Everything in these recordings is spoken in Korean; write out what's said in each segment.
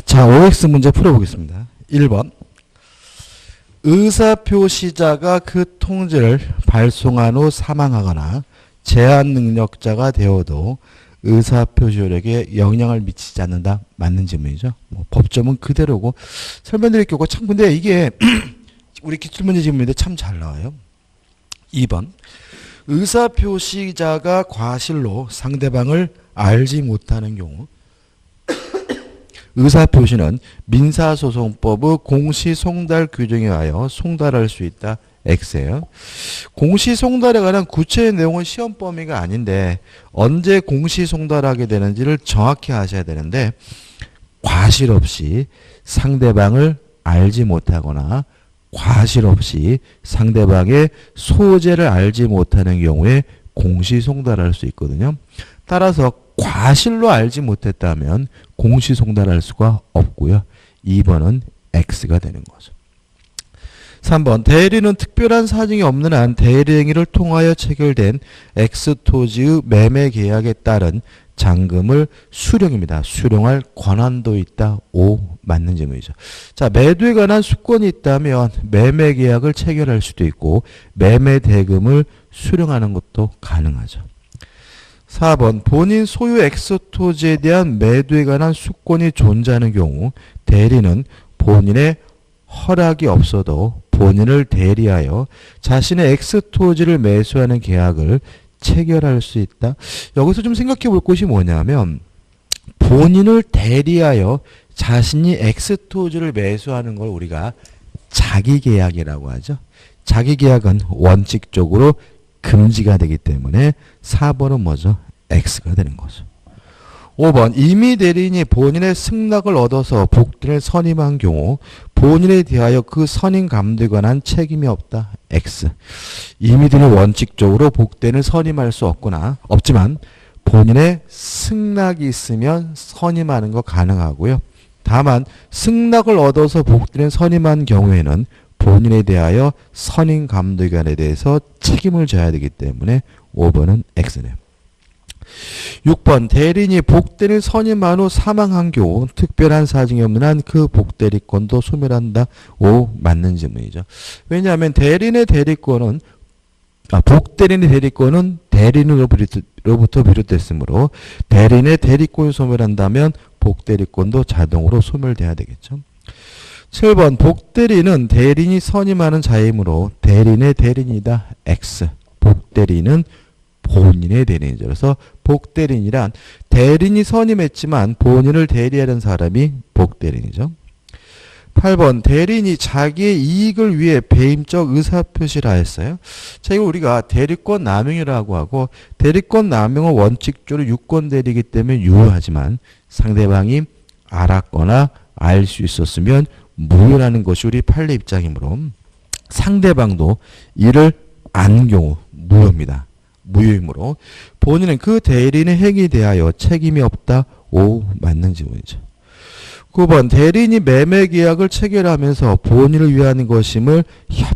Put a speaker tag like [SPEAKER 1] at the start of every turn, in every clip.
[SPEAKER 1] 자, OX 문제 풀어보겠습니다. 1번. 의사표시자가 그 통지를 발송한 후 사망하거나 제한 능력자가 되어도 의사표시력에 영향을 미치지 않는다. 맞는 질문이죠. 법점은 그대로고 설명드릴 거고 참 근데 이게 우리 기출문제 질문인데 참 잘 나와요. 2번. 의사표시자가 과실로 상대방을 알지 못하는 경우 의사표시는 민사소송법의 공시송달 규정에 의하여 송달할 수 있다. X예요. 공시송달에 관한 구체의 내용은 시험 범위가 아닌데 언제 공시송달하게 되는지를 정확히 아셔야 되는데 과실 없이 상대방을 알지 못하거나 과실 없이 상대방의 소재를 알지 못하는 경우에 공시송달할 수 있거든요. 따라서 과실로 알지 못했다면 공시송달할 수가 없고요. 2번은 X가 되는 거죠. 3번. 대리는 특별한 사정이 없는 한 대리행위를 통하여 체결된 X토지의 매매 계약에 따른 잔금을 수령입니다. 수령할 권한도 있다. O. 맞는 질문이죠. 자, 매도에 관한 수권이 있다면 매매 계약을 체결할 수도 있고 매매 대금을 수령하는 것도 가능하죠. 4번. 본인 소유 X토지에 대한 매도에 관한 수권이 존재하는 경우 대리는 본인의 허락이 없어도 본인을 대리하여 자신의 X토지를 매수하는 계약을 체결할 수 있다. 여기서 좀 생각해 볼 것이 뭐냐면 본인을 대리하여 자신이 X토지를 매수하는 걸 우리가 자기계약이라고 하죠. 자기계약은 원칙적으로 금지가 되기 때문에 4번은 뭐죠? X가 되는 거죠. 5번. 임의 대리인이 본인의 승낙을 얻어서 복든을 선임한 경우 본인에 대하여 그 선임 감독에 관한 책임이 없다. X. 임의 대리인이 원칙적으로 복된을 선임할 수 없지만 본인의 승낙이 있으면 선임하는 거 가능하고요. 다만 승낙을 얻어서 복든을 선임한 경우에는 본인에 대하여 선임 감독관에 대해서 책임을 져야 되기 때문에 5번은 X네요. 6번. 대리인이 복대를 선임한 후 사망한 경우 특별한 사정이 없는 한 그 복대리권도 소멸한다. 5. 맞는 질문이죠. 왜냐하면 대리인의 대리권은 복대리인의 대리권은 대리인으로부터 비롯됐으므로 대리인의 대리권을 소멸한다면 복대리권도 자동으로 소멸돼야 되겠죠. 7번. 복대리는 대리인이 선임하는 자이므로 대리인의 대리인이다. X. 복대리는 본인의 대리인이죠. 그래서 복대리인이란 대리인이 선임했지만 본인을 대리하는 사람이 복대리인이죠. 8번. 대리인이 자기의 이익을 위해 배임적 의사표시를 하였어요. 자, 이거 우리가 대리권 남용이라고 하고 대리권 남용은 원칙적으로 유권대리이기 때문에 유효하지만 상대방이 알았거나 알 수 있었으면 무효라는 것이 우리 판례 입장이므로 상대방도 이를 아는 경우 무효입니다. 무효이므로 본인은 그 대리인의 행위에 대하여 책임이 없다. 5. 맞는 질문이죠. 9번. 대리인이 매매 계약을 체결하면서 본인을 위한 것임을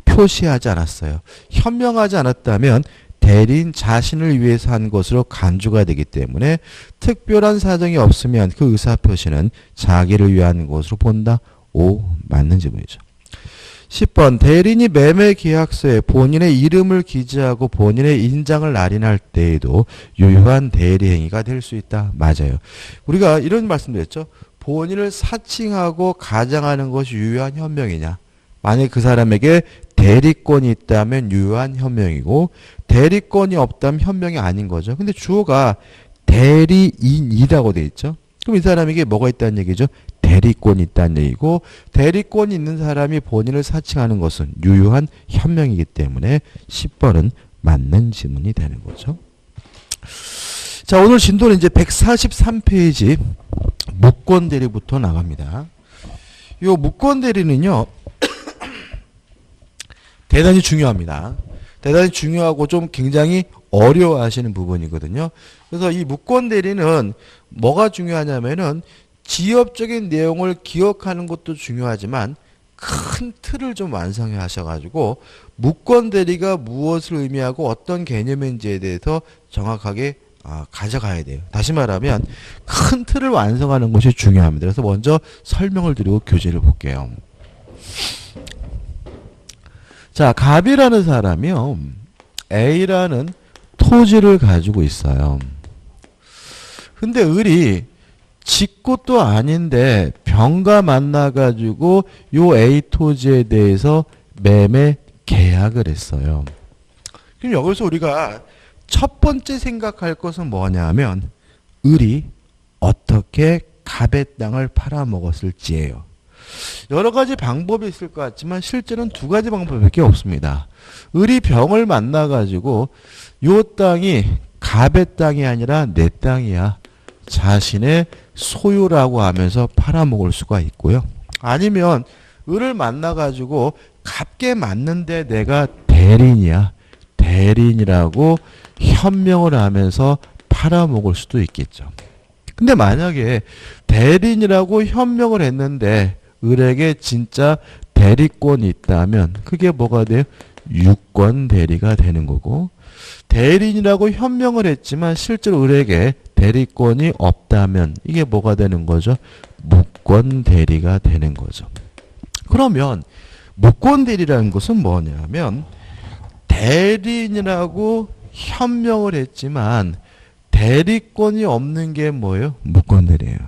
[SPEAKER 1] 표시하지 않았어요. 현명하지 않았다면 대리인 자신을 위해서 한 것으로 간주가 되기 때문에 특별한 사정이 없으면 그 의사표시는 자기를 위한 것으로 본다. 5. 맞는 질문이죠. 10번. 대리인이 매매 계약서에 본인의 이름을 기재하고 본인의 인장을 날인할 때에도 유효한 대리 행위가 될 수 있다. 맞아요. 우리가 이런 말씀드렸죠. 본인을 사칭하고 가장하는 것이 유효한 현명이냐. 만약 그 사람에게 대리권이 있다면 유효한 현명이고 대리권이 없다면 현명이 아닌 거죠. 근데 주어가 대리인이라고 돼 있죠. 그럼 이 사람에게 뭐가 있다는 얘기죠? 대리권이 있다는 얘기고 대리권이 있는 사람이 본인을 사칭하는 것은 유효한 현명이기 때문에 10번은 맞는 질문이 되는 거죠. 자, 오늘 진도는 이제 143페이지 무권대리부터 나갑니다. 이 무권대리는요 대단히 중요합니다. 대단히 중요하고 좀 굉장히 어려워하시는 부분이거든요. 그래서 이 무권대리는 뭐가 중요하냐면은 지엽적인 내용을 기억하는 것도 중요하지만 큰 틀을 좀 완성해 하셔가지고 무권대리가 무엇을 의미하고 어떤 개념인지에 대해서 정확하게 가져가야 돼요. 다시 말하면 큰 틀을 완성하는 것이 중요합니다. 그래서 먼저 설명을 드리고 교재를 볼게요. 자, 갑이라는 사람이요, A라는 토지를 가지고 있어요. 근데 을이 지 것도 아닌데 병과 만나가지고 요 A 토지에 대해서 매매 계약을 했어요. 그럼 여기서 우리가 첫 번째 생각할 것은 뭐냐면 을이 어떻게 갑의 땅을 팔아먹었을지예요. 여러 가지 방법이 있을 것 같지만 실제는 두 가지 방법밖에 없습니다. 을이 병을 만나가지고 요 땅이 갑의 땅이 아니라 내 땅이야, 자신의 소유라고 하면서 팔아먹을 수가 있고요. 아니면 을을 만나가지고 갑게 맞는데 내가 대리인이야, 대리인이라고 현명을 하면서 팔아먹을 수도 있겠죠. 근데 만약에 대리인이라고 현명을 했는데 을에게 진짜 대리권이 있다면 그게 뭐가 돼요? 유권 대리가 되는 거고, 대리인이라고 현명을 했지만 실제로 을에게 대리권이 없다면 이게 뭐가 되는 거죠? 무권 대리가 되는 거죠. 그러면 무권 대리라는 것은 뭐냐면 대리인이라고 현명을 했지만 대리권이 없는 게 뭐예요? 무권 대리예요.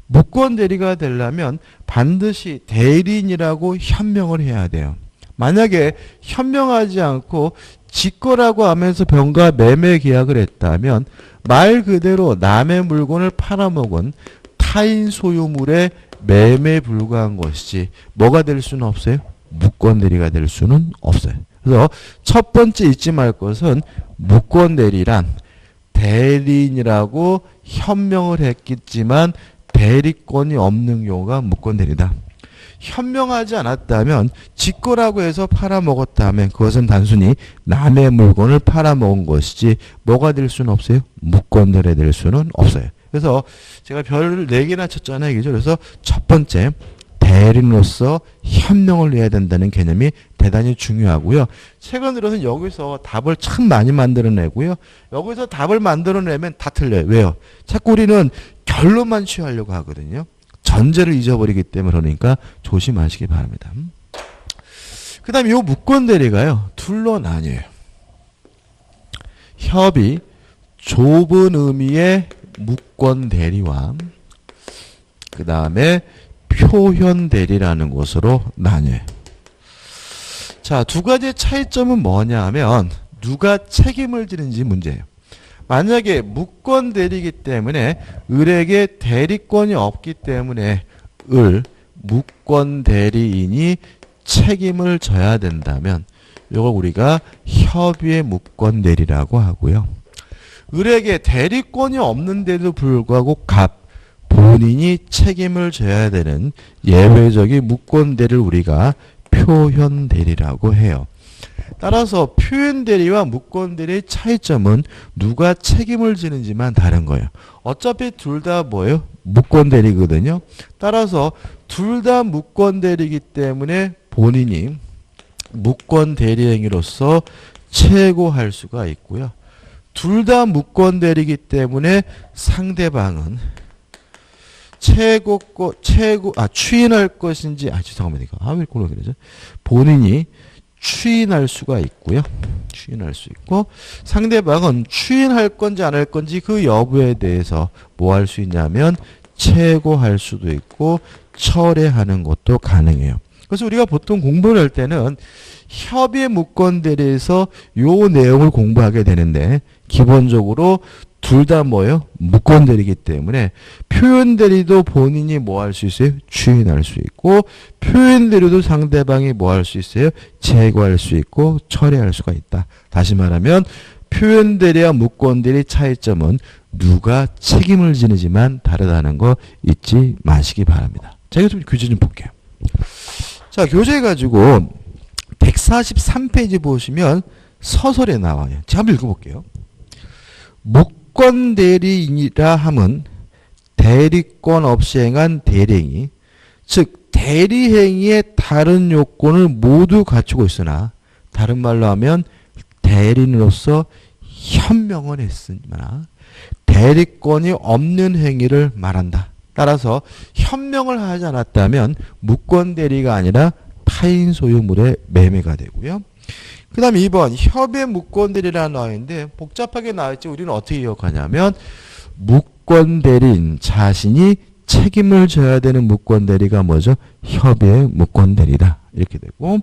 [SPEAKER 1] 무권 대리가 되려면 반드시 대리인이라고 현명을 해야 돼요. 만약에 현명하지 않고 지 거라고 하면서 병과 매매 계약을 했다면 말 그대로 남의 물건을 팔아먹은 타인 소유물에 매매에 불과한 것이지 뭐가 될 수는 없어요? 무권 대리가 될 수는 없어요. 그래서 첫 번째 잊지 말 것은 무권 대리란 대리인이라고 현명을 했겠지만 대리권이 없는 경우가 무권 대리다. 현명하지 않았다면 지 거라고 해서 팔아먹었다면 그것은 단순히 남의 물건을 팔아먹은 것이지 뭐가 될 수는 없어요? 무권 대리 될 수는 없어요. 그래서 제가 별을 4개나 쳤잖아요. 그죠? 그래서 첫 번째, 대리인으로서 현명을 해야 된다는 개념이 대단히 중요하고요. 최근 들어서는 여기서 답을 참 많이 만들어내고요. 여기서 답을 만들어내면 다 틀려요. 왜요? 자꾸 우리는 결론만 취하려고 하거든요. 전제를 잊어버리기 때문에. 그러니까 조심하시기 바랍니다. 그 다음에 이 무권 대리가요, 둘로 나뉘어요. 협의, 좁은 의미의 무권 대리와 그 다음에 표현 대리라는 것으로 나뉘어요. 자, 두 가지의 차이점은 뭐냐 하면 누가 책임을 지는지 문제예요. 만약에 무권 대리이기 때문에 을에게 대리권이 없기 때문에 무권 대리인이 책임을 져야 된다면 이걸 우리가 협의의 무권 대리라고 하고요. 을에게 대리권이 없는데도 불구하고 본인이 책임을 져야 되는 예외적인 무권 대리를 우리가 표현 대리라고 해요. 따라서 표현 대리와 무권 대리의 차이점은 누가 책임을 지는지만 다른 거예요. 어차피 둘 다 뭐예요? 무권 대리거든요. 따라서 둘 다 무권 대리이기 때문에 본인이 무권 대리행위로서 최고할 수가 있고요. 둘 다 무권 대리이기 때문에 상대방은 추인할 것인지, 죄송합니다. 왜 그러죠? 본인이 추인할 수가 있고요. 추인할 수 있고, 상대방은 추인할 건지 안 할 건지 그 여부에 대해서 뭐 할 수 있냐면 최고할 수도 있고 철회하는 것도 가능해요. 그래서 우리가 보통 공부를 할 때는 협의 무권 대리에서 요 내용을 공부하게 되는데 기본적으로 둘 다 뭐예요? 무권 대리이기 때문에 표현 대리도 본인이 뭐 할 수 있어요? 추인할 수 있고, 표현 대리도 상대방이 뭐 할 수 있어요? 제거할 수 있고 철회할 수가 있다. 다시 말하면 표현 대리와 무권 대리 차이점은 누가 책임을 지는지만 다르다는 거 잊지 마시기 바랍니다. 자, 이거 좀 교재 좀 볼게요. 자, 교재 가지고 143페이지 보시면 서설에 나와요. 제가 한번 읽어볼게요. 무권 대리인이라 함은 대리권 없이 행한 대리행위, 즉 대리행위의 다른 요건을 모두 갖추고 있으나 다른 말로 하면 대리인으로서 현명은 했으나 대리권이 없는 행위를 말한다. 따라서 현명을 하지 않았다면 무권 대리가 아니라 타인 소유물의 매매가 되고요. 그 다음에 2번 협의 무권 대리라는 나와 있는데 복잡하게 나와있지 우리는 어떻게 기억하냐면 무권 대리인 자신이 책임을 져야 되는 무권 대리가 뭐죠? 협의의 무권 대리다. 이렇게 되고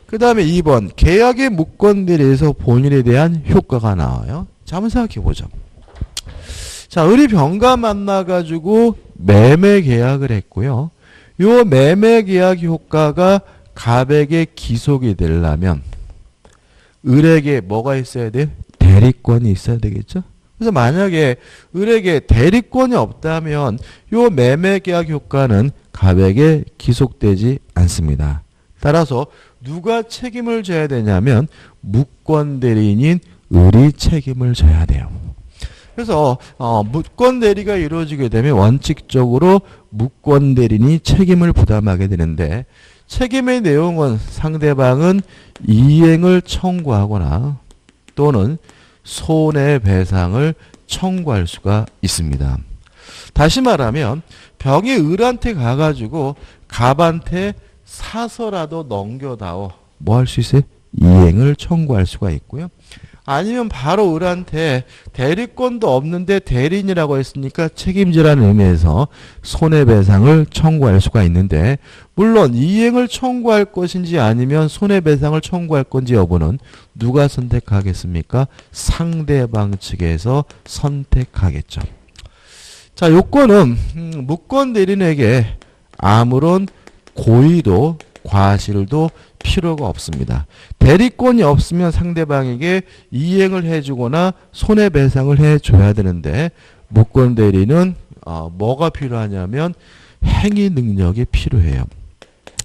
[SPEAKER 1] 그 다음에 2번 계약의 무권 대리에서 본인에 대한 효과가 나와요. 자, 한번 생각해 보죠. 자, 우리 병가 만나가지고 매매 계약을 했고요. 요 매매 계약 효과가 갑에게 기속이 되려면 을에게 뭐가 있어야 돼요? 대리권이 있어야 되겠죠? 그래서 만약에 을에게 대리권이 없다면 요 매매 계약 효과는 갑에게 기속되지 않습니다. 따라서 누가 책임을 져야 되냐면 무권 대리인인 을이 책임을 져야 돼요. 그래서 무권 대리가 이루어지게 되면 원칙적으로 무권 대리인이 책임을 부담하게 되는데 책임의 내용은 상대방은 이행을 청구하거나 또는 손해배상을 청구할 수가 있습니다. 다시 말하면 병이 을한테 가가지고 갑한테 사서라도 넘겨다오. 뭐 할 수 있어요? 이행을 청구할 수가 있고요. 아니면 바로 을한테 대리권도 없는데 대리인이라고 했으니까 책임지라는 의미에서 손해배상을 청구할 수가 있는데 물론 이행을 청구할 것인지 아니면 손해배상을 청구할 건지 여부는 누가 선택하겠습니까? 상대방 측에서 선택하겠죠. 자, 요건은 무권 대리인에게 아무런 고의도 과실도 필요가 없습니다. 대리권이 없으면 상대방에게 이행을 해주거나 손해배상을 해줘야 되는데 무권 대리는 뭐가 필요하냐면 행위 능력이 필요해요.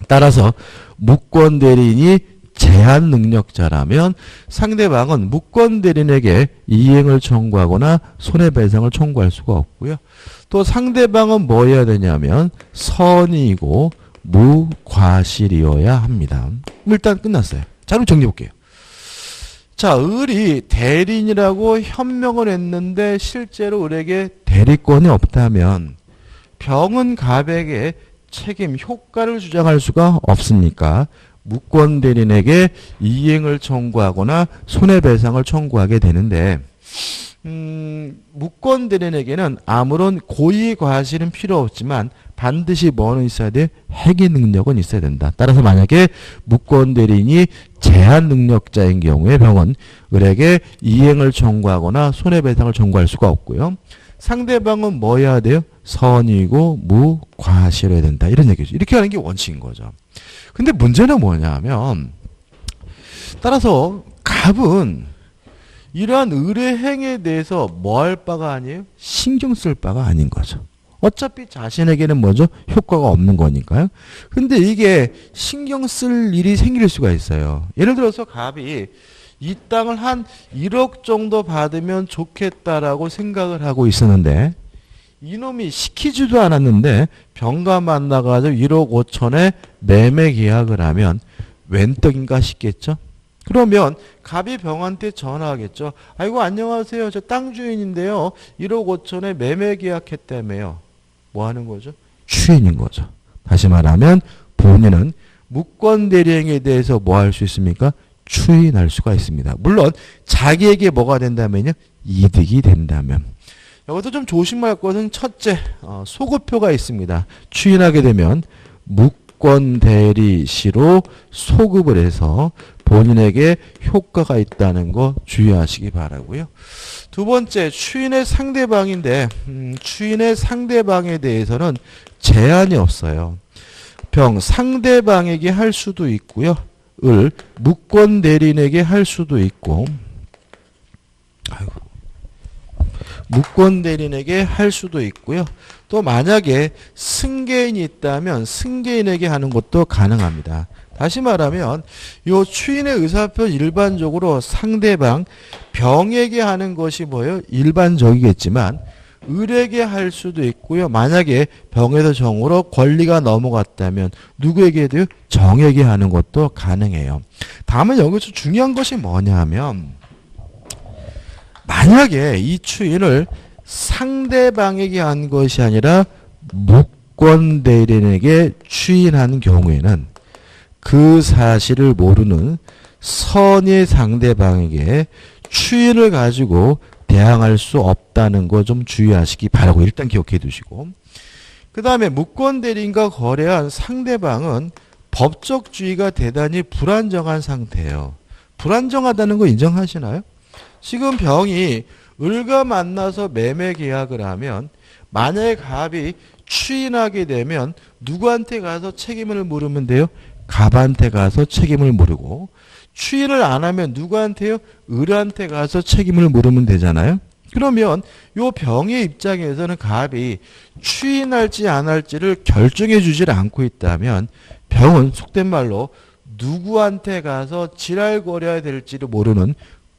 [SPEAKER 1] 따라서 무권 대리인이 제한 능력자라면 상대방은 무권 대리인에게 이행을 청구하거나 손해배상을 청구할 수가 없고요. 또 상대방은 뭐 해야 되냐면 선의이고 무과실이어야 합니다. 일단 끝났어요. 자, 그럼 정리해 볼게요. 자, 을이 대리인이라고 현명을 했는데 실제로 을에게 대리권이 없다면 병은 갑에게 책임 효과를 주장할 수가 없으니까 무권 대리인에게 이행을 청구하거나 손해배상을 청구하게 되는데 무권 대리인에게는 아무런 고의 과실은 필요 없지만 반드시 뭐는 있어야 돼? 행위 능력은 있어야 된다. 따라서 만약에 무권 대리인이 제한 능력자인 경우에 병은 을에게 이행을 청구하거나 손해배상을 청구할 수가 없고요. 상대방은 뭐 해야 돼요? 선의고 무과실해야 된다. 이런 얘기죠. 이렇게 하는 게 원칙인 거죠. 근데 문제는 뭐냐면 따라서 갑은 이러한 을의 행위에 대해서 뭐 할 바가 아니에요? 신경 쓸 바가 아닌 거죠. 어차피 자신에게는 뭐죠? 효과가 없는 거니까요. 근데 이게 신경 쓸 일이 생길 수가 있어요. 예를 들어서 갑이 이 땅을 한 1억 정도 받으면 좋겠다라고 생각을 하고 있었는데 이놈이 시키지도 않았는데 병가 만나가지고 1억 5천에 매매 계약을 하면 웬 떡인가 싶겠죠? 그러면 갑이 병한테 전화하겠죠. 아이고 안녕하세요. 저 땅 주인인데요. 1억 5천에 매매 계약했다며요. 뭐 하는 거죠? 추인인 거죠. 다시 말하면 본인은 무권 대리행위에 대해서 뭐 할 수 있습니까? 추인할 수가 있습니다. 물론 자기에게 뭐가 된다면요? 이득이 된다면. 여기서 좀 조심할 것은 첫째, 소급표가 있습니다. 추인하게 되면 무권 대리시로 소급을 해서 본인에게 효과가 있다는 거 주의하시기 바라고요. 두 번째, 추인의 상대방인데 추인의 상대방에 대해서는 제한이 없어요. 병 상대방에게 할 수도 있고요. 을 무권 대리인에게 할 수도 있고 무권 대리인에게 할 수도 있고요. 또 만약에 승계인이 있다면 승계인에게 하는 것도 가능합니다. 다시 말하면 이 추인의 의사표 일반적으로 상대방 병에게 하는 것이 뭐예요? 일반적이겠지만 을에게 할 수도 있고요. 만약에 병에서 정으로 권리가 넘어갔다면 누구에게 해도요? 정에게 하는 것도 가능해요. 다만 여기서 중요한 것이 뭐냐면 만약에 이 추인을 상대방에게 한 것이 아니라 무권 대리인에게 추인한 경우에는 그 사실을 모르는 선의 상대방에게 추인을 가지고 대항할 수 없다는 거 좀 주의하시기 바라고 일단 기억해 두시고, 그 다음에 무권 대리인과 거래한 상대방은 법적 주의가 대단히 불안정한 상태예요. 불안정하다는 거 인정하시나요? 지금 병이 을과 만나서 매매 계약을 하면 만약에 갑이 추인하게 되면 누구한테 가서 책임을 물으면 돼요? 갑한테 가서 책임을 물고, 추인을 안 하면 누구한테요? 을한테 가서 책임을 물으면 되잖아요. 그러면 요 병의 입장에서는 갑이 추인할지 안 할지를 결정해 주질 않고 있다면 병은 속된 말로 누구한테 가서 지랄거려야 될지를 모르는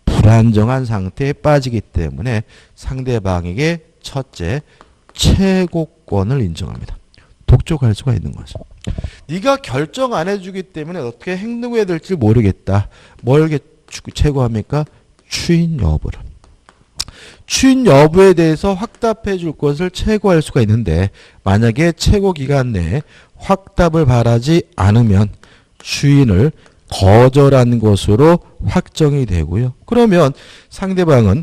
[SPEAKER 1] 불안정한 상태에 빠지기 때문에 상대방에게 첫째, 최고권을 인정합니다. 독촉할 수가 있는 거죠. 네가 결정 안 해주기 때문에 어떻게 행동해야 될지 모르겠다. 뭘 최고합니까? 추인 여부를. 추인 여부에 대해서 확답해 줄 것을 최고할 수가 있는데, 만약에 최고 기간 내에 확답을 바라지 않으면 추인을 거절한 것으로 확정이 되고요. 그러면 상대방은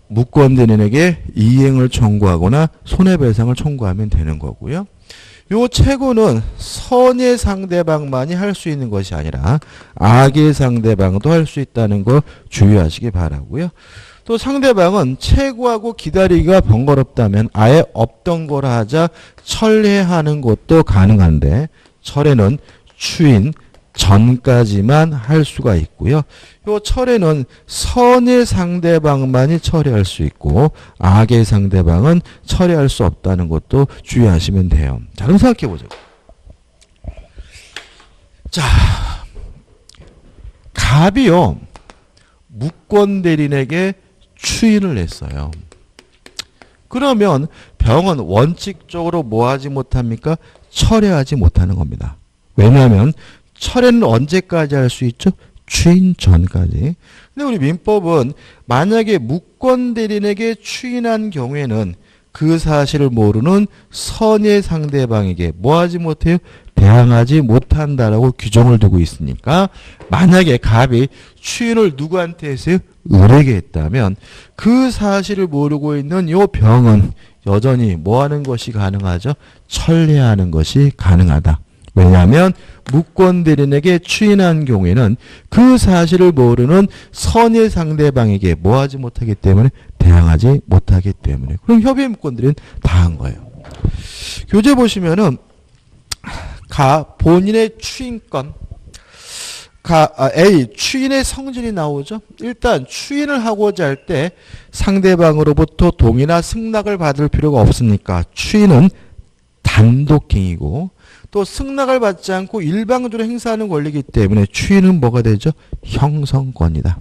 [SPEAKER 1] 무권 대리인에게 이행을 청구하거나 손해배상을 청구하면 되는 거고요. 요 최고는 선의 상대방만이 할 수 있는 것이 아니라 악의 상대방도 할 수 있다는 거 주의하시기 바라고요. 또 상대방은 최고하고 기다리기가 번거롭다면 아예 없던 거라 하자 철회하는 것도 가능한데, 철회는 추인 전까지만 할 수가 있고요. 요 철회는 선의 상대방만이 철회할 수 있고 악의 상대방은 철회할 수 없다는 것도 주의하시면 돼요. 자, 그럼 생각해 보죠. 자, 갑이요, 무권 대리인에게 추인을 했어요. 그러면 병은 원칙적으로 뭐 하지 못합니까? 철회하지 못하는 겁니다. 왜냐하면 철회는 언제까지 할 수 있죠? 추인 전까지. 근데 우리 민법은 만약에 무권 대리인에게 추인한 경우에는 그 사실을 모르는 선의 상대방에게 뭐 하지 못해요? 대항하지 못한다라고 규정을 두고 있으니까, 만약에 갑이 추인을 누구한테 했어요? 을에게 했다면 그 사실을 모르고 있는 요 병은 여전히 뭐 하는 것이 가능하죠? 철회하는 것이 가능하다. 왜냐하면 무권 대리인에게 추인한 경우에는 그 사실을 모르는 선의 상대방에게 뭐 하지 못하기 때문에 대항하지 못하기 때문에. 그럼 협의 무권들은 다 한 거예요. 교재 보시면은 본인의 추인권, A 추인의 성질이 나오죠. 일단 추인을 하고자 할 때 상대방으로부터 동의나 승낙을 받을 필요가 없으니까 추인은 단독행위고, 또 승낙을 받지 않고 일방적으로 행사하는 권리이기 때문에 추인은 뭐가 되죠? 형성권이다.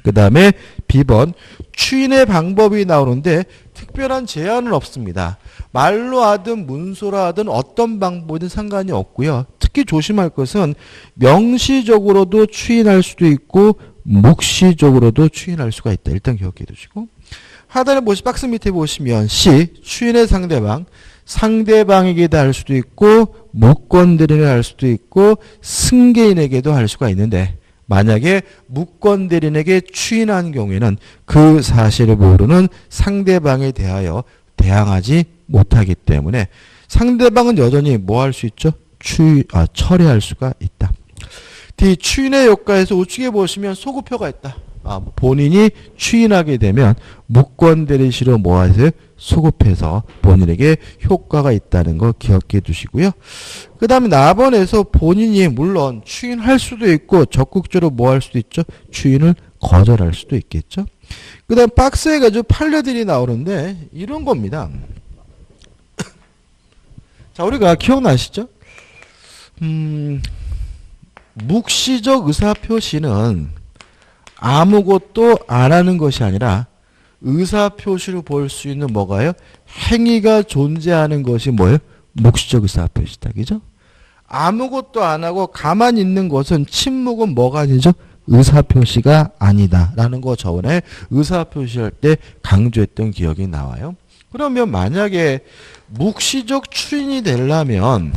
[SPEAKER 1] 그 다음에 B번 추인의 방법이 나오는데 특별한 제한은 없습니다. 말로 하든 문서로 하든 어떤 방법이든 상관이 없고요. 특히 조심할 것은 명시적으로도 추인할 수도 있고 묵시적으로도 추인할 수가 있다. 일단 기억해 두시고, 하단에 박스 밑에 보시면 C 추인의 상대방, 상대방에게도 할 수도 있고 무권 대리인에게 할 수도 있고 승계인에게도 할 수가 있는데, 만약에 무권 대리인에게 추인한 경우에는 그 사실을 모르는 상대방에 대하여 대항하지 못하기 때문에 상대방은 여전히 뭐 할 수 있죠? 철회할 수가 있다. D 추인의 효과에서 우측에 보시면 소급표가 있다. 본인이 추인하게 되면 무권 대리시로 뭐 하세요? 소급해서 본인에게 효과가 있다는 거 기억해 두시고요. 그 다음에 나번에서 본인이 물론 추인할 수도 있고 적극적으로 뭐 할 수도 있죠? 추인을 거절할 수도 있겠죠. 그 다음 박스에 가지고 판례들이 나오는데 이런 겁니다. 자, 우리가 기억나시죠? 묵시적 의사표시는 아무것도 안 하는 것이 아니라 의사표시로 볼 수 있는 뭐가요? 행위가 존재하는 것이 뭐예요? 묵시적 의사표시다. 그죠? 아무것도 안 하고 가만히 있는 것은 침묵은 뭐가 아니죠? 의사표시가 아니다라는 거 저번에 의사표시할 때 강조했던 기억이 나와요. 그러면 만약에 묵시적 추인이 되려면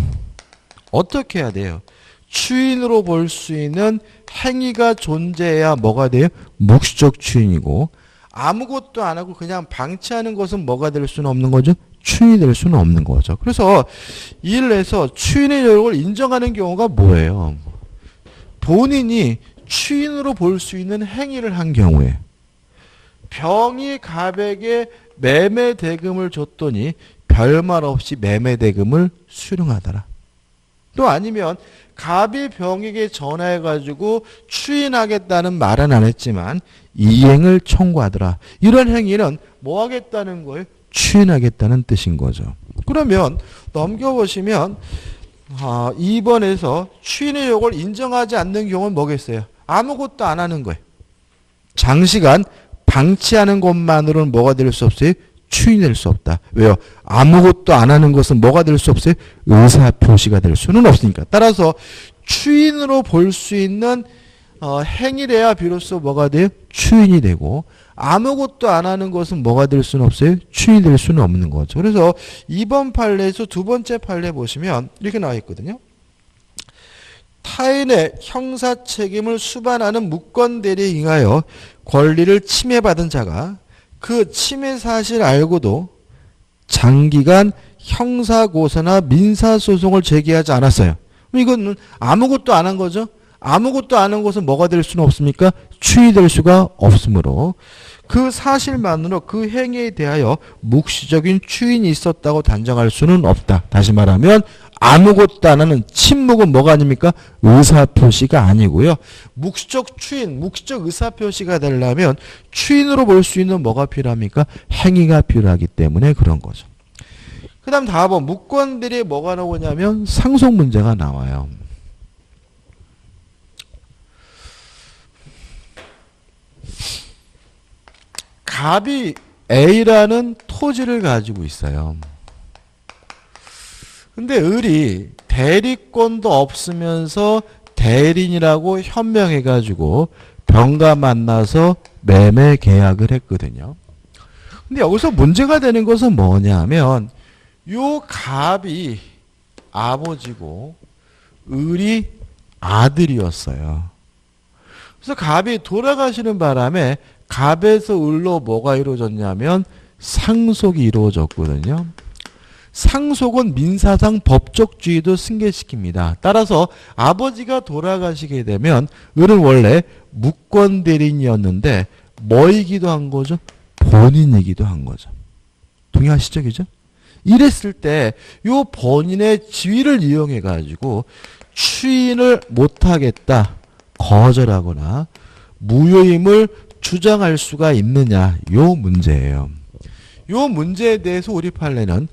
[SPEAKER 1] 어떻게 해야 돼요? 추인으로 볼 수 있는 행위가 존재해야 뭐가 돼요? 묵시적 추인이고, 아무것도 안 하고 그냥 방치하는 것은 뭐가 될 수는 없는 거죠? 추인이 될 수는 없는 거죠. 그래서 이를 해서 추인의 여력을 인정하는 경우가 뭐예요? 본인이 추인으로 볼 수 있는 행위를 한 경우에 병이 갑에게 매매 대금을 줬더니 별말 없이 매매 대금을 수령하더라. 또 아니면 갑이 병에게 전화해가지고 추인하겠다는 말은 안 했지만 이행을 청구하더라. 이런 행위는 뭐 하겠다는 거예요? 추인하겠다는 뜻인 거죠. 그러면 넘겨보시면 2번에서 추인의 요구를 인정하지 않는 경우는 뭐겠어요? 아무것도 안 하는 거예요. 장시간 방치하는 것만으로는 뭐가 될 수 없어요? 추인될 수 없다. 왜요? 아무것도 안 하는 것은 뭐가 될 수 없어요? 의사표시가 될 수는 없으니까. 따라서 추인으로 볼 수 있는 행위래야 비로소 뭐가 돼요? 추인이 되고, 아무것도 안 하는 것은 뭐가 될 수는 없어요? 추인이 될 수는 없는 거죠. 그래서 2번 판례에서 두 번째 판례 보시면 이렇게 나와 있거든요. 타인의 형사 책임을 수반하는 무권대리에 의하여 권리를 침해받은 자가 그 침해 사실 알고도 장기간 형사고소나 민사소송을 제기하지 않았어요. 이건 아무것도 안 한 거죠. 아무것도 안 한 것은 뭐가 될 수는 없습니까? 추인될 수가 없으므로 그 사실만으로 그 행위에 대하여 묵시적인 추인이 있었다고 단정할 수는 없다. 다시 말하면 아무것도 안 하는 침묵은 뭐가 아닙니까? 의사표시가 아니고요. 묵시적 추인, 묵시적 의사표시가 되려면 추인으로 볼 수 있는 뭐가 필요합니까? 행위가 필요하기 때문에 그런 거죠. 그 다음 4번 무권들이 뭐가 나오냐면 상속 문제가 나와요. 갑이 A라는 토지를 가지고 있어요. 근데 을이 대리권도 없으면서 대리인이라고 현명해가지고 병과 만나서 매매 계약을 했거든요. 근데 여기서 문제가 되는 것은 뭐냐면 요 갑이 아버지고 을이 아들이었어요. 그래서 갑이 돌아가시는 바람에 갑에서 을로 뭐가 이루어졌냐면 상속이 이루어졌거든요. 상속은 민사상 법적주의도 승계시킵니다. 따라서 아버지가 돌아가시게 되면 을은 원래 무권대리인이었는데 뭐이기도 한 거죠? 본인이기도 한 거죠. 동의하시죠? 그죠? 이랬을 때 요 본인의 지위를 이용해 가지고 추인을 못하겠다, 거절하거나 무효임을 주장할 수가 있느냐, 요 문제예요. 요 문제에 대해서 우리 판례는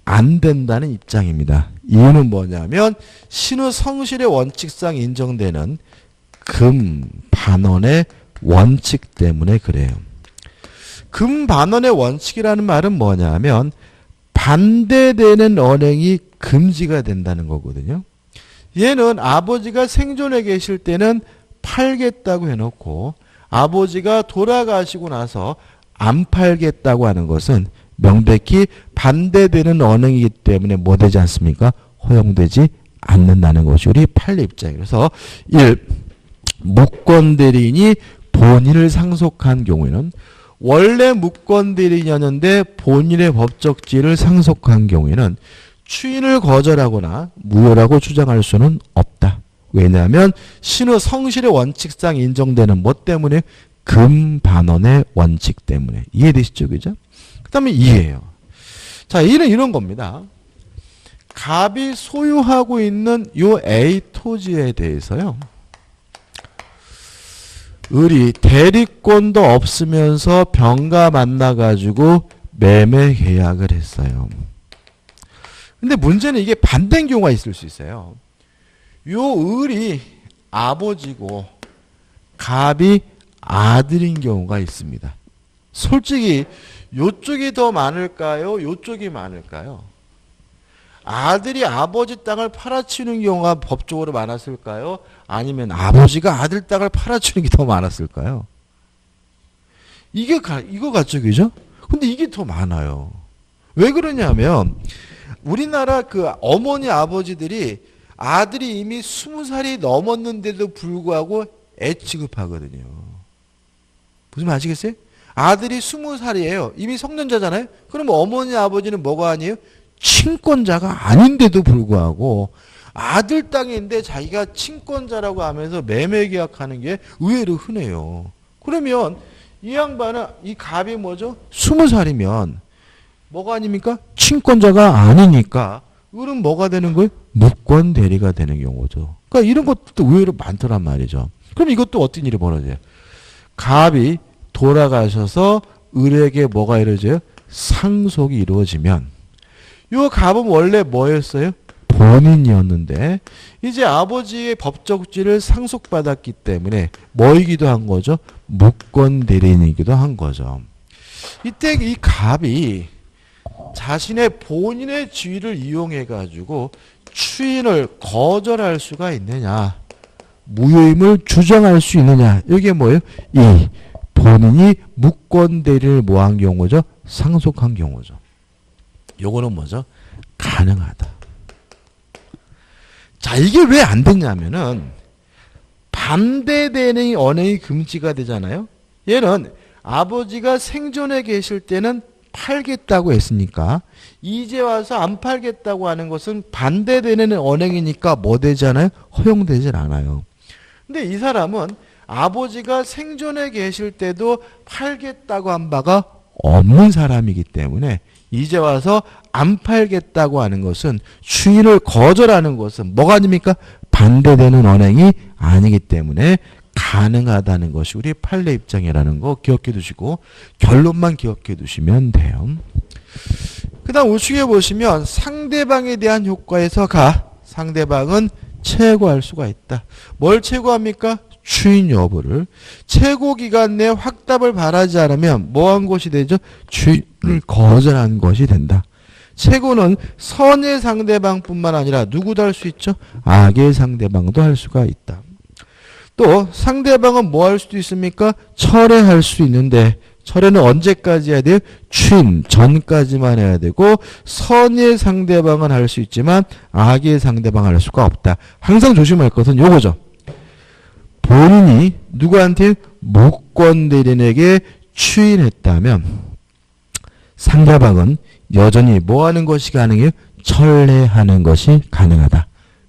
[SPEAKER 1] 안 된다는 입장입니다. 이유는 뭐냐면 신의 성실의 원칙상 인정되는 금반원의 원칙 때문에 그래요. 금반원의 원칙이라는 말은 뭐냐면 반대되는 언행이 금지가 된다는 거거든요. 얘는 아버지가 생존해 계실 때는 팔겠다고 해놓고 아버지가 돌아가시고 나서 안 팔겠다고 하는 것은 명백히 반대되는 언행이기 때문에 뭐 되지 않습니까? 허용되지 않는다는 것이 우리 판례 입장이에요. 그래서 1. 무권대리인이 본인을 상속한 경우에는 원래 무권대리인이었는데 본인의 법적 지위를 상속한 경우에는 추인을 거절하거나 무효라고 주장할 수는 없다. 왜냐하면 신의 성실의 원칙상 인정되는 뭐 때문에? 금반원의 원칙 때문에. 이해되시죠? 그죠? 그 다음에 2예요. 자, 2는 이런 겁니다. 갑이 소유하고 있는 요 A 토지에 대해서요. 을이 대리권도 없으면서 병가 만나가지고 매매 계약을 했어요. 근데 문제는 이게 반대인 경우가 있을 수 있어요. 요 을이 아버지고 갑이 아들인 경우가 있습니다. 솔직히 요쪽이 더 많을까요? 요쪽이 많을까요? 아들이 아버지 땅을 팔아치는 경우가 법적으로 많았을까요? 아니면 아버지가 아들 땅을 팔아치는 게 더 많았을까요? 이거 같죠, 그죠? 근데 이게 더 많아요. 왜 그러냐면, 우리나라 그 어머니 아버지들이 아들이 이미 20살이 넘었는데도 불구하고 애 취급하거든요. 무슨 말 아시겠어요? 아들이 20살이에요. 이미 성년자잖아요? 그럼 어머니 아버지는 뭐가 아니에요? 친권자가 아닌데도 불구하고 아들 땅인데 자기가 친권자라고 하면서 매매 계약하는 게 의외로 흔해요. 그러면 이 양반은 이 갑이 뭐죠? 20살이면 뭐가 아닙니까? 친권자가 아니니까 그럼 뭐가 되는 거예요? 무권 대리가 되는 경우죠. 그러니까 이런 것도 의외로 많더란 말이죠. 그럼 이것도 어떤 일이 벌어져요? 갑이 돌아가셔서 을에게 뭐가 이루어져요? 상속이 이루어지면 요 갑은 원래 뭐였어요? 본인이었는데 이제 아버지의 법적지를 상속받았기 때문에 뭐이기도 한 거죠? 무권 대리인이기도 한 거죠. 이때 이 갑이 자신의 본인의 지위를 이용해 가지고 추인을 거절할 수가 있느냐, 무효임을 주장할 수 있느냐, 이게 뭐예요? 이 본인이 무권 대리를 뭐 한 경우죠? 상속한 경우죠. 요거는 뭐죠? 가능하다. 자, 이게 왜 안 됐냐면은 반대되는 언행이 금지가 되잖아요. 얘는 아버지가 생존해 계실 때는 팔겠다고 했으니까 이제 와서 안 팔겠다고 하는 것은 반대되는 언행이니까 뭐 되잖아요? 허용되질 않아요. 근데 이 사람은 아버지가 생존해 계실 때도 팔겠다고 한 바가 없는 사람이기 때문에 이제 와서 안 팔겠다고 하는 것은 추인을 거절하는 것은 뭐가 아닙니까? 반대되는 언행이 아니기 때문에 가능하다는 것이 우리 판례 입장이라는 거 기억해 두시고 결론만 기억해 두시면 돼요. 그 다음 우측에 보시면 상대방에 대한 효과에서 상대방은 최고할 수가 있다. 뭘 최고합니까? 추인 여부를. 최고 기간 내 확답을 바라지 않으면 뭐한 것이 되죠? 추인을 거절한 것이 된다. 최고는 선의 상대방뿐만 아니라 누구도 할 수 있죠? 악의 상대방도 할 수가 있다. 또 상대방은 뭐 할 수도 있습니까? 철회할 수 있는데 철회는 언제까지 해야 돼요? 추인 전까지만 해야 되고 선의 상대방은 할 수 있지만 악의 상대방은 할 수가 없다. 항상 조심할 것은 요거죠. 본인이 누구한테 무권 대리인에게 추인했다면 상대방은 여전히 뭐 하는 것이 가능해요? 철회하는 것이 가능하다.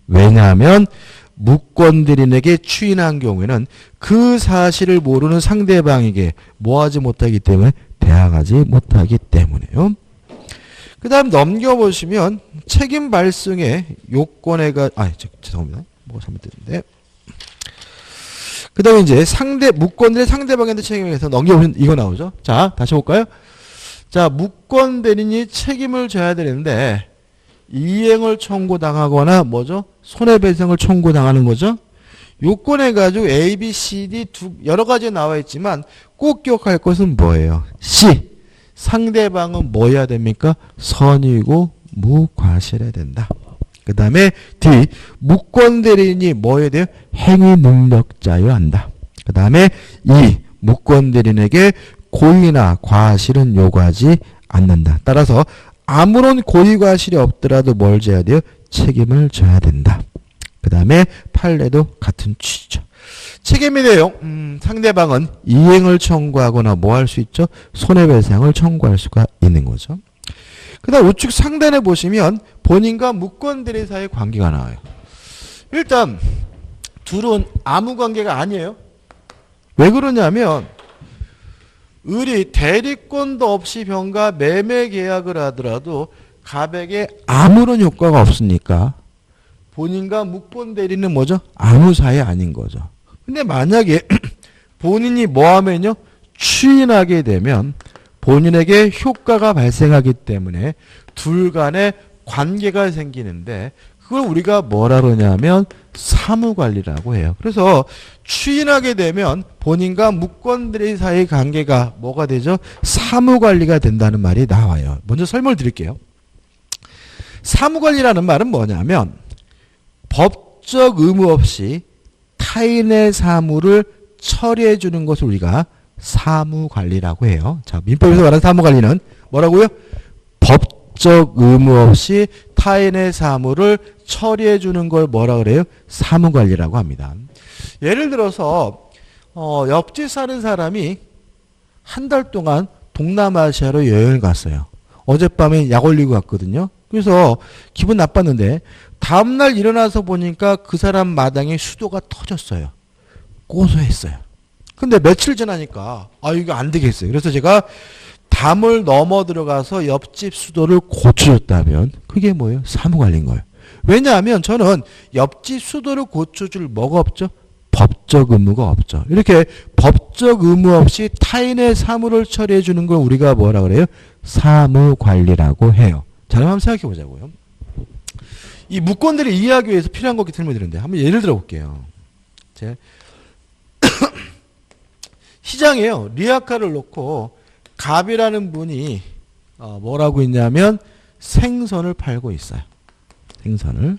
[SPEAKER 1] 왜냐하면 무권 대리인에게 추인한 경우에는 그 사실을 모르는 상대방에게 뭐 하지 못하기 때문에 대항하지 못하기 때문에요. 그 다음 넘겨보시면 책임 발생의 요건에 죄송합니다. 뭐가 잘못됐는데. 그 다음에 이제 무권 대리 상대방한테 책임에 대해서 넘겨보면 이거 나오죠. 자, 다시 볼까요? 자, 무권 대리인이 책임을 져야 되는데 이행을 청구당하거나 뭐죠? 손해배상을 청구당하는 거죠. 요건해 가지고 A, B, C, D 여러 가지 나와 있지만 꼭 기억할 것은 뭐예요? C. 상대방은 뭐 해야 됩니까? 선이고 무과실해야 된다. 그 다음에 D. 무권 대리인이 뭐 해야 돼요? 행위 능력자여야 한다. 그 다음에 E. 무권 대리인에게 고의나 과실은 요구하지 않는다. 따라서 아무런 고의 과실이 없더라도 뭘 져야 돼요? 책임을 져야 된다. 그 다음에 판례도 같은 취지죠. 책임의 내용, 상대방은 이행을 청구하거나 뭐 할 수 있죠? 손해배상을 청구할 수가 있는 거죠. 그 다음 우측 상단에 보시면 본인과 무권 대리 사이의 관계가 나와요. 일단 둘은 아무 관계가 아니에요. 왜 그러냐면 을이 대리권도 없이 병가 매매 계약을 하더라도 갑에게 아무런 효과가 없으니까 본인과 무권 대리는 뭐죠? 아무 사이 아닌 거죠. 근데 만약에 본인이 뭐 하면요? 추인하게 되면 본인에게 효과가 발생하기 때문에 둘 간에 관계가 생기는데 그걸 우리가 뭐라 그러냐면 사무관리라고 해요. 그래서 추인하게 되면 본인과 무권 대리 사이의 관계가 뭐가 되죠? 사무관리가 된다는 말이 나와요. 먼저 설명을 드릴게요. 사무관리라는 말은 뭐냐면 법적 의무 없이 타인의 사무를 처리해 주는 것을 우리가 사무관리라고 해요. 자, 민법에서 말하는 사무관리는 뭐라고요? 법적 의무 없이 타인의 사무를 처리해 주는 걸 뭐라 그래요? 사무관리라고 합니다. 예를 들어서 옆집 사는 사람이 한 달 동안 동남아시아로 여행을 갔어요. 어젯밤에 약 올리고 갔거든요. 그래서 기분 나빴는데 다음날 일어나서 보니까 그 사람 마당에 수도가 터졌어요. 고소했어요. 근데 며칠 지나니까 이거 안 되겠어요. 그래서 제가 담을 넘어 들어가서 옆집 수도를 고쳐줬다면 그게 뭐예요? 사무관리인 거예요. 왜냐하면 저는 옆집 수도를 고쳐줄 뭐가 없죠? 법적 의무가 없죠. 이렇게 법적 의무 없이 타인의 사무를 처리해 주는 걸 우리가 뭐라 그래요? 사무관리라고 해요. 자, 그럼 한번 생각해 보자고요. 이 무권들을 이해하기 위해서 필요한 것이 설명드리는데 한번 예를 들어 볼게요. 시장에요. 리아카를 놓고 갑이라는 분이 뭐라고 있냐면 생선을 팔고 있어요. 생선을.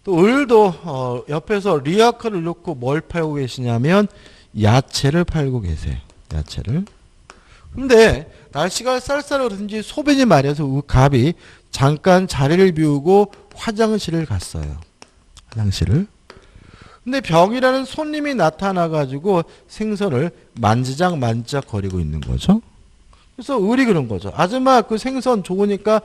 [SPEAKER 1] 또 을도 옆에서 리아카를 놓고 뭘 팔고 계시냐면 야채를 팔고 계세요. 야채를. 근데 날씨가 쌀쌀하든지 소변이 마려서 갑이 잠깐 자리를 비우고 화장실을 갔어요. 화장실을. 근데 병이라는 손님이 나타나가지고 생선을 만지작 거리고 있는 거죠. 그래서 을이 그런 거죠. 아줌마 그 생선 좋으니까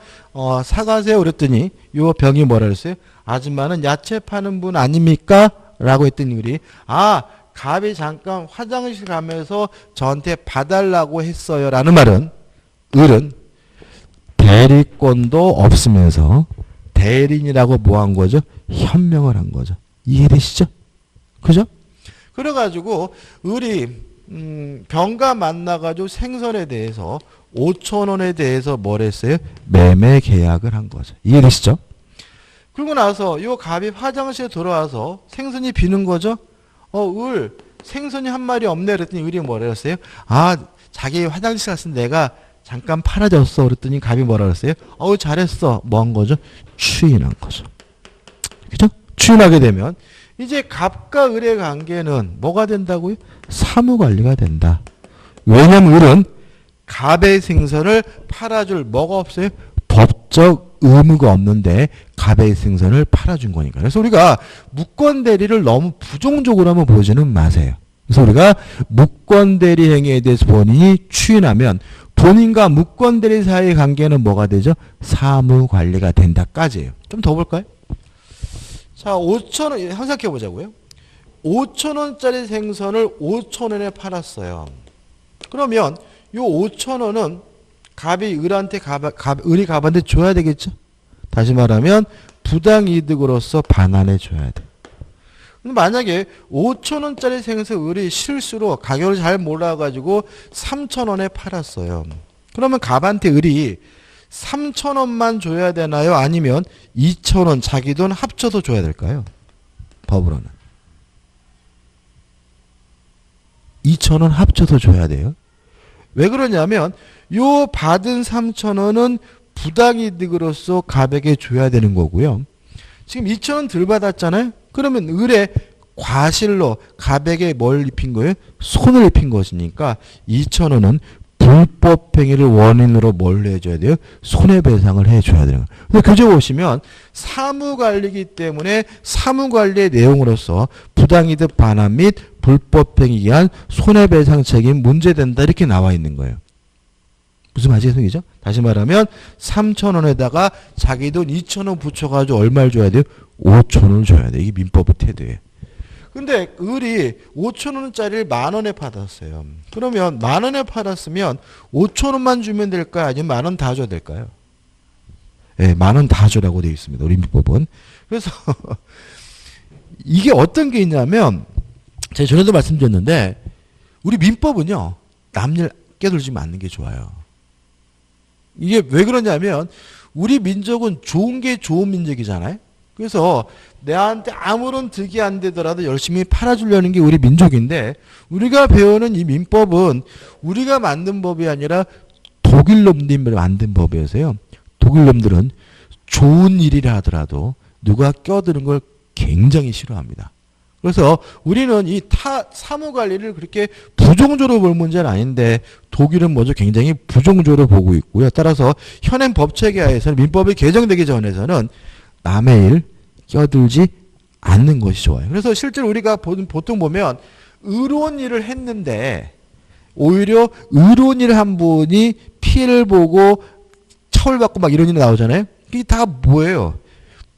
[SPEAKER 1] 사가세요. 그랬더니 요 병이 뭐라 그랬어요? 아줌마는 야채 파는 분 아닙니까? 라고 했더니 을이 갑이 잠깐 화장실 가면서 저한테 봐달라고 했어요. 라는 말은 을은 대리권도 없으면서 대리인이라고 뭐 한 거죠? 현명을 한 거죠. 이해되시죠? 그죠? 그래가지고 을이 병과 만나가지고 생선에 대해서 5,000원에 대해서 뭘 했어요? 매매 계약을 한 거죠. 이해되시죠? 그러고 나서 요 갑이 화장실에 돌아와서 생선이 비는 거죠? 을 생선이 한 마리 없네 그랬더니 을이 뭐라 그랬어요? 자기 화장실 갔을 때 내가 잠깐 팔아줬어 그랬더니 갑이 뭐라 그랬어요? 잘했어. 뭐 한 거죠? 추인한 거죠. 그죠? 추인하게 되면 이제 갑과 을의 관계는 뭐가 된다고요? 사무관리가 된다. 왜냐면 을은 갑의 생선을 팔아줄 뭐가 없어요? 법적 의무가 없는데 갑의 생선을 팔아준 거니까. 그래서 우리가 무권대리를 너무 부정적으로 한번 보지는 마세요. 그래서 우리가 무권대리 행위에 대해서 본인이 추인하면 본인과 무권대리 사이의 관계는 뭐가 되죠? 사무관리가 된다까지예요. 좀 더 볼까요? 자, 5,000원, 한번 생각해 보자고요. 5,000원짜리 생선을 5,000원에 팔았어요. 그러면 요 5,000원은 갑이 을한테 을이 갑한테 줘야 되겠죠? 다시 말하면 부당이득으로서 반환해 줘야 돼. 만약에 5,000원짜리 생선 을이 실수로 가격을 잘 몰라가지고 3,000원에 팔았어요. 그러면 갑한테 을이 3,000원만 줘야 되나요? 아니면 2,000원 자기 돈 합쳐서 줘야 될까요? 법으로는. 2,000원 합쳐서 줘야 돼요. 왜 그러냐면 요 받은 3,000원은 부당이득으로서 갑에게 줘야 되는 거고요. 지금 2,000원 덜 받았잖아요. 그러면 을의 과실로 갑에게 뭘 입힌 거예요? 손을 입힌 것이니까 2,000원은 불법행위를 원인으로 뭘 해줘야 돼요? 손해배상을 해줘야 돼요. 근데 교재 보시면 사무관리이기 때문에 사무관리의 내용으로서 부당이득 반환 및 불법행위에 의한 손해배상 책임 문제된다 이렇게 나와 있는 거예요. 무슨 말인지 생기죠? 다시 말하면 3,000원에다가 자기 돈 2,000원 붙여가지고 얼마를 줘야 돼요? 5,000원을 줘야 돼요. 이게 민법의 태도예요. 근데 을이 5,000원짜리를 10,000원에 받았어요. 그러면 10,000원에 팔았으면 5,000원만 주면 될까요? 아니면 10,000원 다 줘야 될까요? 네, 10,000원 다 주라고 되어 있습니다. 우리 민법은. 그래서 이게 어떤 게 있냐면 제가 전에도 말씀드렸는데 우리 민법은요. 남일 깨돌지면 않는 게 좋아요. 이게 왜 그러냐면 우리 민족은 좋은 게 좋은 민족이잖아요. 그래서 내한테 아무런 득이 안 되더라도 열심히 팔아주려는 게 우리 민족인데 우리가 배우는 이 민법은 우리가 만든 법이 아니라 독일 놈들이 만든 법이어서요. 독일 놈들은 좋은 일이라 하더라도 누가 껴드는 걸 굉장히 싫어합니다. 그래서 우리는 이 사무관리를 그렇게 부정적으로 볼 문제는 아닌데 독일은 먼저 굉장히 부정적으로 보고 있고요. 따라서 현행 법체계 하에서는 민법이 개정되기 전에서는 남의 일 껴들지 않는 것이 좋아요. 그래서 실제로 우리가 보통 보면 의로운 일을 했는데 오히려 의로운 일 한 분이 피해를 보고 처벌받고 막 이런 일이 나오잖아요. 이게 다 뭐예요?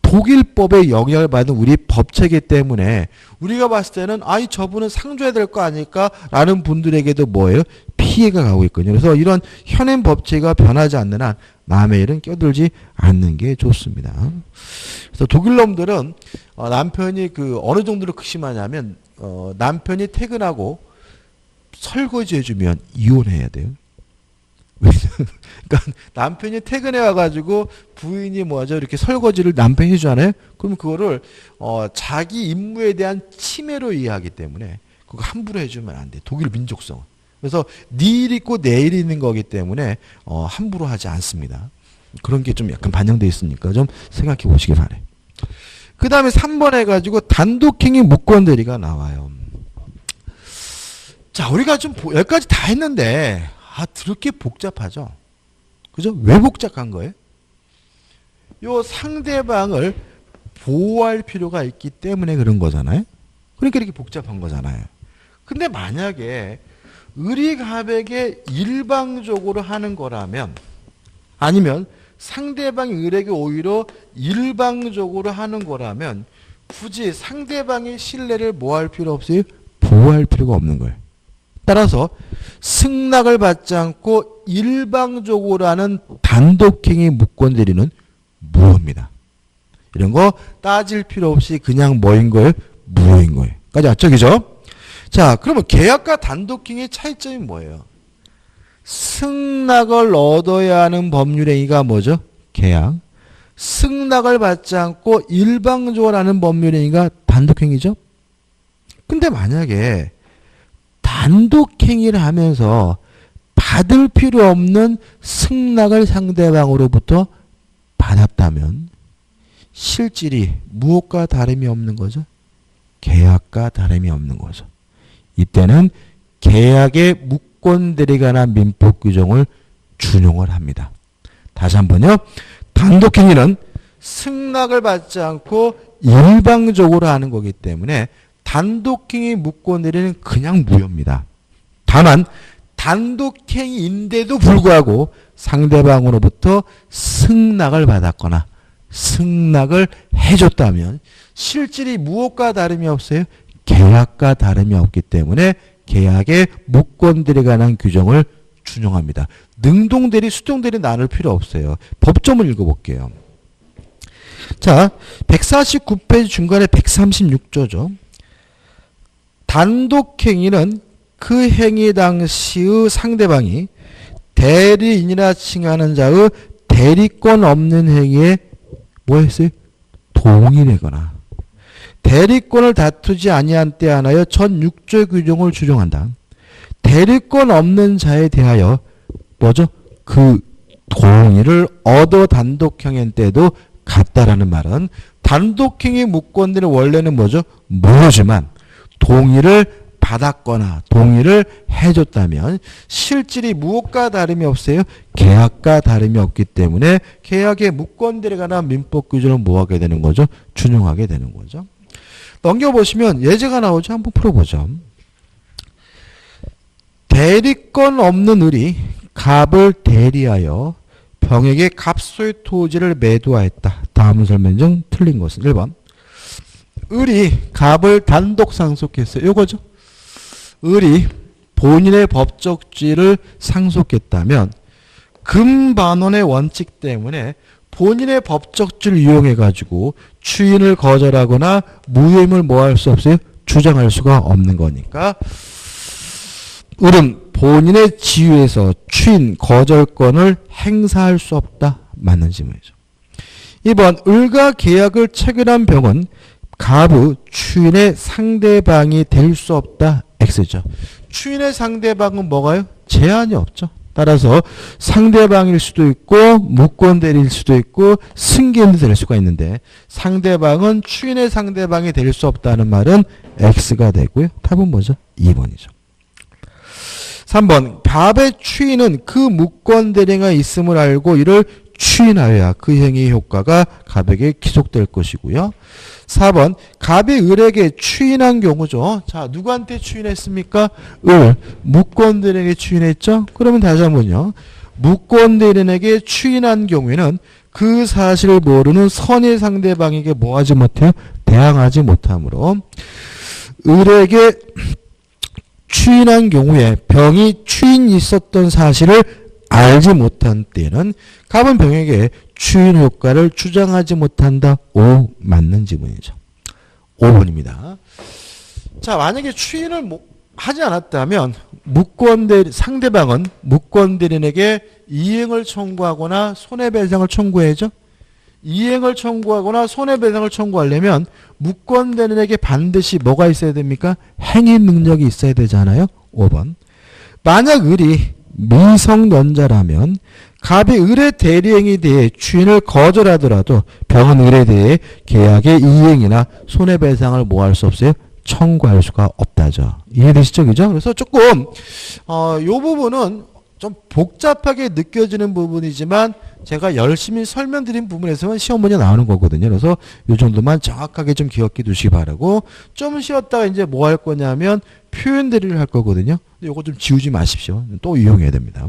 [SPEAKER 1] 독일법에 영향을 받은 우리 법체계 때문에 우리가 봤을 때는 아이 저분은 상줘야 될 거 아닐까 라는 분들에게도 뭐예요? 피해가 가고 있거든요. 그래서 이런 현행 법체가 변하지 않는 한 남의 일은 껴들지 않는 게 좋습니다. 그래서 독일 놈들은 남편이 어느 정도로 극심하냐면 남편이 퇴근하고 설거지 해주면 이혼해야 돼요. 그러니까 남편이 퇴근해 와가지고 부인이 뭐죠? 이렇게 설거지를 남편이 해주잖아요. 그럼 그거를 자기 임무에 대한 침해로 이해하기 때문에 그거 함부로 해주면 안 돼. 독일 민족성. 그래서 네 일 있고 내 일 있는 거기 때문에 함부로 하지 않습니다. 그런 게 좀 약간 반영되어 있으니까 좀 생각해 보시기 바래요. 그 다음에 3번 해가지고 단독행위 무권대리가 나와요. 자, 우리가 좀 여기까지 다 했는데 그렇게 복잡하죠? 그죠? 왜 복잡한 거예요? 요 상대방을 보호할 필요가 있기 때문에 그런 거잖아요? 그러니까 이렇게 복잡한 거잖아요. 근데 만약에 을이갑에게 일방적으로 하는 거라면 아니면 상대방이 을에게 오히려 일방적으로 하는 거라면 굳이 상대방의 신뢰를 뭐 할 필요 없어요? 보호할 필요가 없는 거예요. 따라서 승낙을 받지 않고 일방적으로 하는 단독행위 무권대리는 무효입니다. 이런 거 따질 필요 없이 그냥 뭐인 거예요? 무효인 거예요. 까지 왔죠? 그죠? 자, 그러면 계약과 단독행위의 차이점이 뭐예요? 승낙을 얻어야 하는 법률행위가 뭐죠? 계약. 승낙을 받지 않고 일방적으로 하는 법률행위가 단독행위죠? 근데 만약에 단독행위를 하면서 받을 필요 없는 승낙을 상대방으로부터 받았다면 실질이 무엇과 다름이 없는 거죠? 계약과 다름이 없는 거죠. 이때는 계약의 무권대리가 관한 민법 규정을 준용을 합니다. 다시 한번요. 단독행위는 승낙을 받지 않고 일방적으로 하는 거기 때문에 단독행위 무권대리는 그냥 무효입니다. 다만 단독행위인데도 불구하고 상대방으로부터 승낙을 받았거나 승낙을 해줬다면 실질이 무엇과 다름이 없어요? 계약과 다름이 없기 때문에 계약의 무권대리에 관한 규정을 준용합니다. 능동대리, 수동대리 나눌 필요 없어요. 법점을 읽어볼게요. 자, 149페이지 중간에 136조죠. 단독행위는 그 행위 당시의 상대방이 대리인이라 칭하는 자의 대리권 없는 행위에 뭐 했어요? 동의하거나 대리권을 다투지 아니한 때 하나여 전 6조의 규정을 준용한다. 대리권 없는 자에 대하여 뭐죠? 그 동의를 얻어 단독행위 때도 같다라는 말은 단독행위 무권대리는 원래는 뭐죠? 무효지만 동의를 받았거나 동의를 해줬다면 실질이 무엇과 다름이 없어요? 계약과 다름이 없기 때문에 계약의 무권대리에 관한 민법 규정을 뭐하게 되는 거죠? 준용하게 되는 거죠. 넘겨보시면 예제가 나오죠. 한번 풀어보죠. 대리권 없는 을이 갑을 대리하여 병에게 갑소의 토지를 매도하였다. 다음 설명 중 틀린 것은 1번. 을이 갑을 단독 상속했어요. 요거죠. 을이 본인의 법적지를 상속했다면 금반원의 원칙 때문에 본인의 법적지를 이용해가지고 추인을 거절하거나 무효임을 뭐 할 수 없어요? 주장할 수가 없는 거니까 을은 본인의 지위에서 추인 거절권을 행사할 수 없다. 맞는 질문이죠. 2번 을과 계약을 체결한 병은 갑의 추인의 상대방이 될 수 없다. X죠. 추인의 상대방은 뭐가요? 제한이 없죠. 따라서 상대방일 수도 있고 무권 대리일 수도 있고 승계인도 될 수가 있는데 상대방은 추인의 상대방이 될 수 없다는 말은 X가 되고요. 답은 뭐죠? 2번이죠. 3번 갑의 추인은 그 무권 대리가 있음을 알고 이를 추인하여야 그 행위의 효과가 갑에게 기속될 것이고요. 4번 갑이 을에게 추인한 경우죠. 자, 누구한테 추인했습니까? 을. 무권대리에게 추인했죠? 그러면 다시 한번요. 무권대리에게 추인한 경우에는 그 사실을 모르는 선의 상대방에게 뭐하지 못해요? 대항하지 못하므로 을에게 추인한 경우에 병이 추인이 있었던 사실을 알지 못한 때는 갑은 병에게 추인 효과를 주장하지 못한다. O 맞는 지문이죠. 5번입니다. 자, 만약에 추인을 하지 않았다면 상대방은 무권대리인에게 이행을 청구하거나 손해배상을 청구해야죠. 이행을 청구하거나 손해배상을 청구하려면 무권대리인에게 반드시 뭐가 있어야 됩니까? 행위 능력이 있어야 되잖아요. 5번. 만약 을이 미성년자라면 갑이 을의 대리행위에 대해 추인을 거절하더라도 병은 을에 대해 계약의 이행이나 손해배상을 뭐 할 수 없어요? 청구할 수가 없다죠. 이해되시죠? 그죠? 그래서 조금 요 부분은 좀 복잡하게 느껴지는 부분이지만 제가 열심히 설명드린 부분에서는 시험 문제 나오는 거거든요. 그래서 요 정도만 정확하게 좀 기억해 두시기 바라고 좀 쉬었다가 이제 뭐 할 거냐면 표현 대리를 할 거거든요. 요거 좀 지우지 마십시오. 또 이용해야 됩니다.